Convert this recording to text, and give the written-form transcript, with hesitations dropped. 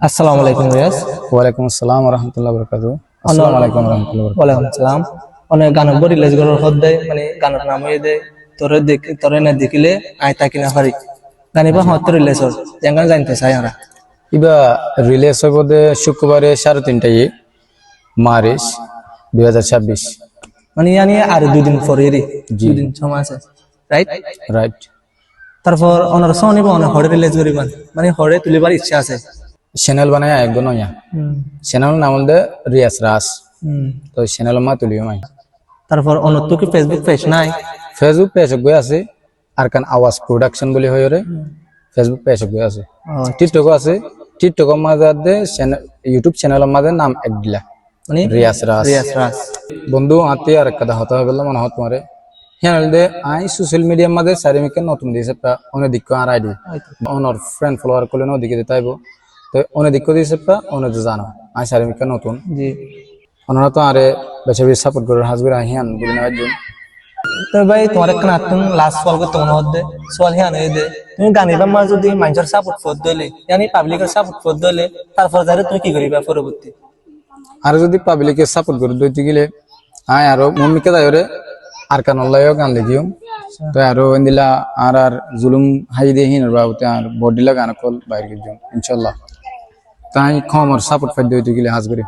আসসালামু আলাইকুম রিয়াজ। ওয়ালাইকুম আসসালাম ওয়া রাহমাতুল্লাহি ওয়া বারাকাতুহু। আসসালামু আলাইকুম ওয়া রাহমাতুল্লাহি ওয়া বারাকাতুহু। ওয়ালাইকুম আসসালাম। অনেক গানের বই রিলিজ করার হদ্দে মানে গানের নাম হয়ে দে তোরে না দেখিলে আই তাকি না পারি গানি বা হত রিলিজ হল যেন জানতে চাই আমরা। ইবা রিলিজ হইব দে শুক্রবারে 3:30 মার্চ 2026। মানে ইয়ানি আর দুদিন পরে রে, জি। দুদিন সময় আছে, রাইট? রাইট। তারপর অনার সনিব অনেক হরে রিলিজ করিবান, মানে হরে তুলিবার ইচ্ছা আছে। চ্যানেল বানায় একদম নয়া চ্যানেল নাম হল রিয়াজ রাস। তো চ্যানেল মা তুলিও মাই। তারপর অনত কি ফেসবুক পেজ নাই? ফেসবুক পেজ গই আছে আর কান আওয়াজ প্রোডাকশন বলি হয় রে। ফেসবুক পেজ গই আছে, টিকটক আছে। টিকটক মাঝে দে ইউটিউব চ্যানেল মাঝে নাম এক দিলা মানে রিয়াজ রাস। রিয়াজ রাস বন্ধু আতে আর কথা হতা হবে বললাম মনে হত মারে হ্যাঁ দে আই সোশ্যাল মিডিয়া মাঝে সারিমিকে নতুন দিয়েছে অনেক দিক আর আইডি অনর ফ্রেন্ড ফলোয়ার করলে না দিকে দিতে আইব। তো অনেক দিক দিয়েছে অনেক জানো আই সারিমিকে নতুন জি। ওনারা তো আরে বেশি বেশি সাপোর্ট করে হাজবের আহিয়ান বলে না একজন। তো ভাই তোমার একটা নাতুন লাস্ট সওয়াল করতে মনে হচ্ছে সওয়াল হ্যাঁ নয় দে তুমি গানি বা মাঝে যদি মানুষের সাপোর্ট ফোর দিলে yani পাবলিকের সাপোর্ট ফোর দিলে তারপর যারে তুমি কি করিবা পরবর্তী? আর যদি পাবলিকের সাপোর্ট করে দইতে গেলে আয় আরো মম্মিকে দায়রে আর কানল্লায়ও গান লিখিও। তো আরো এন্দিলা আর জুলুম হাই দিয়ে হিন বাবুতে আর বডিলা গান কল বাইরে গিয়ে ইনশাআল্লাহ তাই খমর সাপোর্ট ফাইদ দইতে গেলে হাজবেরি।